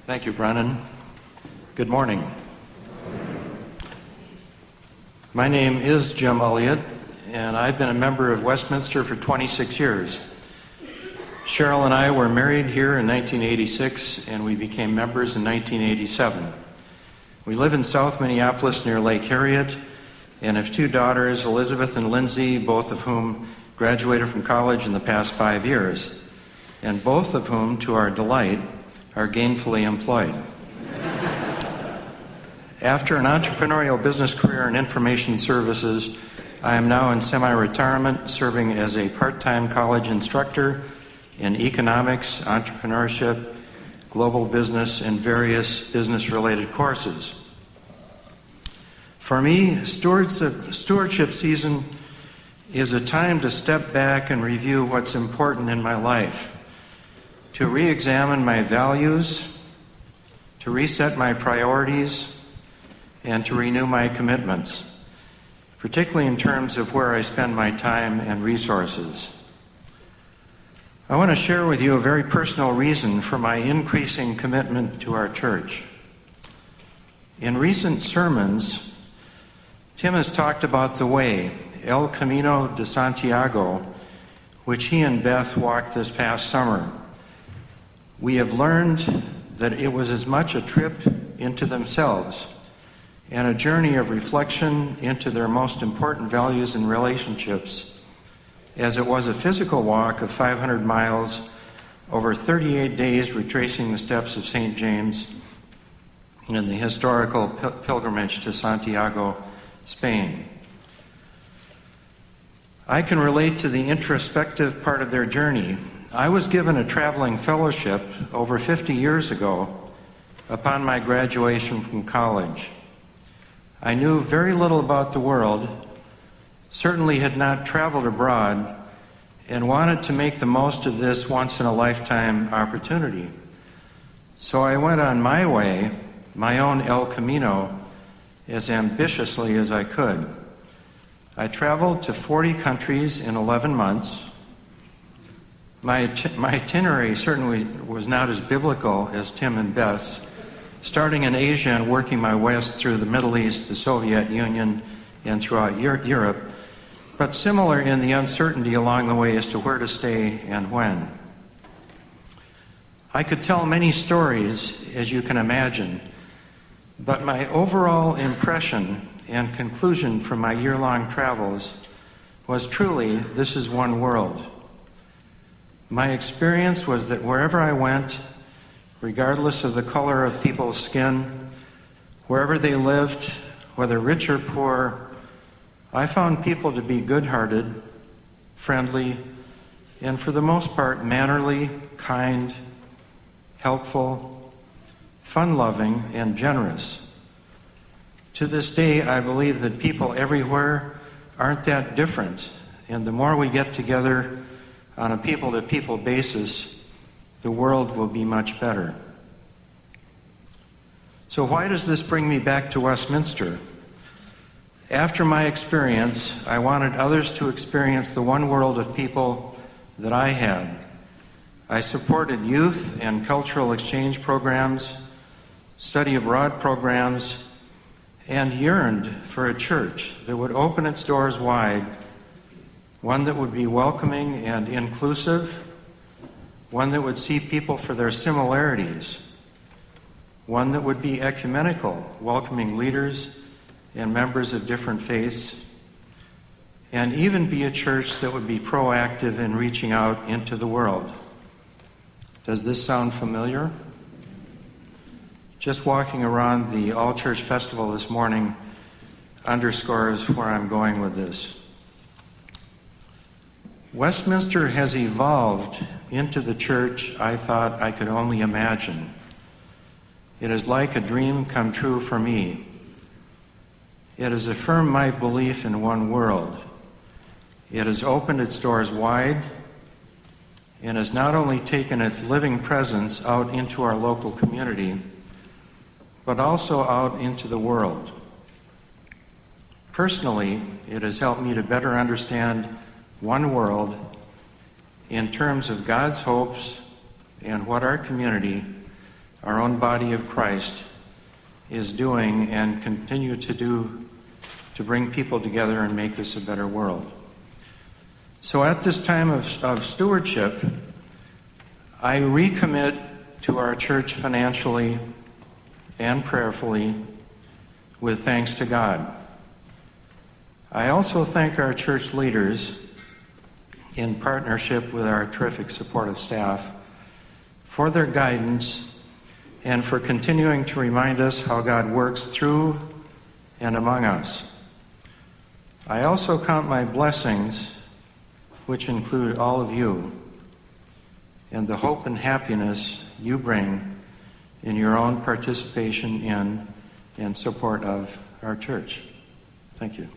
Thank you, Brennan. Good morning. My name is Jim Elliott, and I've been a member of Westminster for 26 years. Cheryl and I were married here in 1986, and we became members in 1987. We live in South Minneapolis near Lake Harriet, and have two daughters, Elizabeth and Lindsay, both of whom graduated from college in the past 5 years, and both of whom, to our delight, are gainfully employed. After an entrepreneurial business career in information services, I am now in semi-retirement, serving as a part-time college instructor in economics, entrepreneurship, global business, and various business-related courses. For me, stewardship season is a time to step back and review what's important in my life, to re-examine my values, to reset my priorities, and to renew my commitments, particularly in terms of where I spend my time and resources. I want to share with you a very personal reason for my increasing commitment to our church. In recent sermons, Tim has talked about the way, El Camino de Santiago, which he and Beth walked this past summer. We have learned that it was as much a trip into themselves and a journey of reflection into their most important values and relationships as it was a physical walk of 500 miles over 38 days, retracing the steps of St. James in the historical pilgrimage to Santiago, Spain. I can relate to the introspective part of their journey. I was given a traveling fellowship over 50 years ago upon my graduation from college. I knew very little about the world, certainly had not traveled abroad, and wanted to make the most of this once-in-a-lifetime opportunity. So I went on my way, my own El Camino, as ambitiously as I could. I traveled to 40 countries in 11 months. My itinerary certainly was not as biblical as Tim and Beth's, starting in Asia and working my way through the Middle East, the Soviet Union, and throughout Europe, but similar in the uncertainty along the way as to where to stay and when. I could tell many stories, as you can imagine, but my overall impression and conclusion from my year-long travels was truly, this is one world. My experience was that wherever I went, regardless of the color of people's skin, wherever they lived, whether rich or poor, I found people to be good-hearted, friendly, and for the most part, mannerly, kind, helpful, fun-loving, and generous. To this day, I believe that people everywhere aren't that different, and the more we get together on a people-to-people basis, the world will be much better. So why does this bring me back to Westminster? After my experience, I wanted others to experience the one world of people that I had. I supported youth and cultural exchange programs, study abroad programs, and yearned for a church that would open its doors wide, one that would be welcoming and inclusive, one that would see people for their similarities, one that would be ecumenical, welcoming leaders and members of different faiths, and even be a church that would be proactive in reaching out into the world. Does this sound familiar? Just walking around the All-Church Festival this morning underscores where I'm going with this. Westminster has evolved into the church I thought I could only imagine. It is like a dream come true for me. It has affirmed my belief in one world. It has opened its doors wide and has not only taken its living presence out into our local community, but also out into the world. Personally, it has helped me to better understand one world in terms of God's hopes and what our community, our own body of Christ is doing and continue to do to bring people together and make this a better world. So at this time of stewardship, I recommit to our church financially and prayerfully with thanks to God. I also thank our church leaders in partnership with our terrific supportive staff for their guidance and for continuing to remind us how God works through and among us. I also count my blessings, which include all of you, and the hope and happiness you bring in your own participation in and support of our church. Thank you.